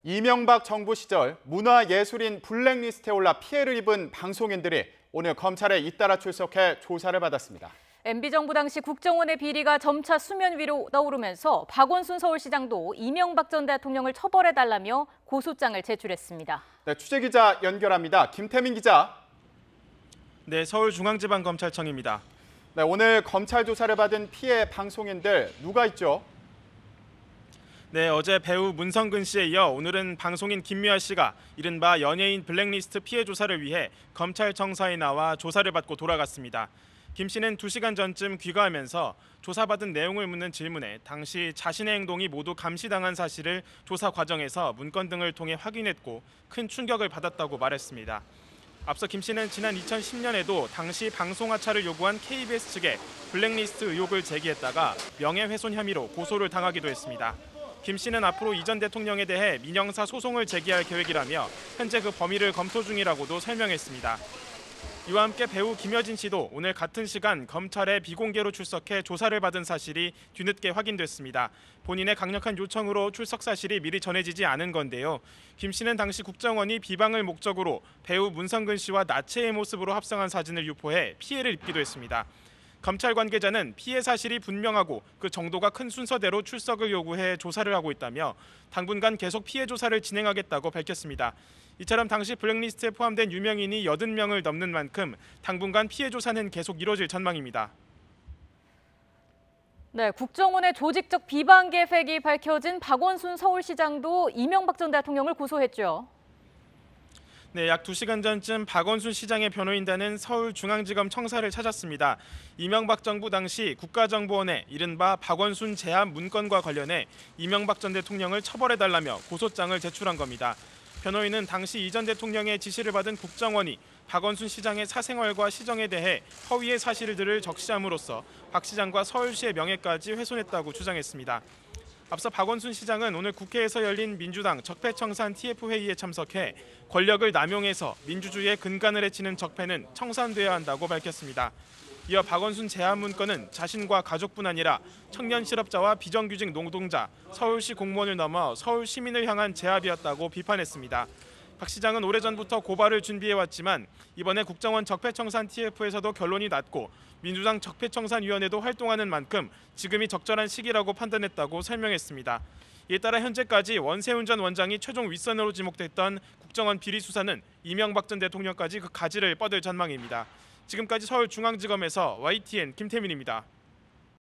이명박 정부 시절 문화예술인 블랙리스트에 올라 피해를 입은 방송인들이 오늘 검찰에 잇따라 출석해 조사를 받았습니다. MB정부 당시 국정원의 비리가 점차 수면 위로 떠오르면서 박원순 서울시장도 이명박 전 대통령을 처벌해달라며 고소장을 제출했습니다. 네, 취재기자 연결합니다. 김태민 기자. 네, 서울중앙지방검찰청입니다. 네, 오늘 검찰 조사를 받은 피해 방송인들 누가 있죠? 네, 어제 배우 문성근 씨에 이어 오늘은 방송인 김미아 씨가 이른바 연예인 블랙리스트 피해 조사를 위해 검찰청사에 나와 조사를 받고 돌아갔습니다. 김 씨는 2시간 전쯤 귀가하면서 조사받은 내용을 묻는 질문에 당시 자신의 행동이 모두 감시당한 사실을 조사 과정에서 문건 등을 통해 확인했고 큰 충격을 받았다고 말했습니다. 앞서 김 씨는 지난 2010년에도 당시 방송하차를 요구한 KBS 측에 블랙리스트 의혹을 제기했다가 명예훼손 혐의로 고소를 당하기도 했습니다. 김 씨는 앞으로 이 전 대통령에 대해 민형사 소송을 제기할 계획이라며 현재 그 범위를 검토 중이라고도 설명했습니다. 이와 함께 배우 김여진 씨도 오늘 같은 시간 검찰에 비공개로 출석해 조사를 받은 사실이 뒤늦게 확인됐습니다. 본인의 강력한 요청으로 출석 사실이 미리 전해지지 않은 건데요. 김 씨는 당시 국정원이 비방을 목적으로 배우 문성근 씨와 나체의 모습으로 합성한 사진을 유포해 피해를 입기도 했습니다. 검찰 관계자는 피해 사실이 분명하고 그 정도가 큰 순서대로 출석을 요구해 조사를 하고 있다며 당분간 계속 피해 조사를 진행하겠다고 밝혔습니다. 이처럼 당시 블랙리스트에 포함된 유명인이 80명을 넘는 만큼 당분간 피해 조사는 계속 이뤄질 전망입니다. 네, 국정원의 조직적 비방 계획이 밝혀진 박원순 서울시장도 이명박 전 대통령을 고소했죠. 네, 약 2시간 전쯤 박원순 시장의 변호인단은 서울중앙지검 청사를 찾았습니다. 이명박 정부 당시 국가정보원에 이른바 박원순 제압 문건과 관련해 이명박 전 대통령을 처벌해달라며 고소장을 제출한 겁니다. 변호인은 당시 이 전 대통령의 지시를 받은 국정원이 박원순 시장의 사생활과 시정에 대해 허위의 사실들을 적시함으로써 박 시장과 서울시의 명예까지 훼손했다고 주장했습니다. 앞서 박원순 시장은 오늘 국회에서 열린 민주당 적폐청산 TF회의에 참석해 권력을 남용해서 민주주의의 근간을 해치는 적폐는 청산돼야 한다고 밝혔습니다. 이어 박원순 제압 문건은 자신과 가족뿐 아니라 청년 실업자와 비정규직 노동자, 서울시 공무원을 넘어 서울 시민을 향한 제압이었다고 비판했습니다. 박 시장은 오래전부터 고발을 준비해왔지만 이번에 국정원 적폐청산 TF에서도 결론이 났고 민주당 적폐청산위원회도 활동하는 만큼 지금이 적절한 시기라고 판단했다고 설명했습니다. 이에 따라 현재까지 원세훈 전 원장이 최종 윗선으로 지목됐던 국정원 비리 수사는 이명박 전 대통령까지 그 가지를 뻗을 전망입니다. 지금까지 서울중앙지검에서 YTN 김태민입니다.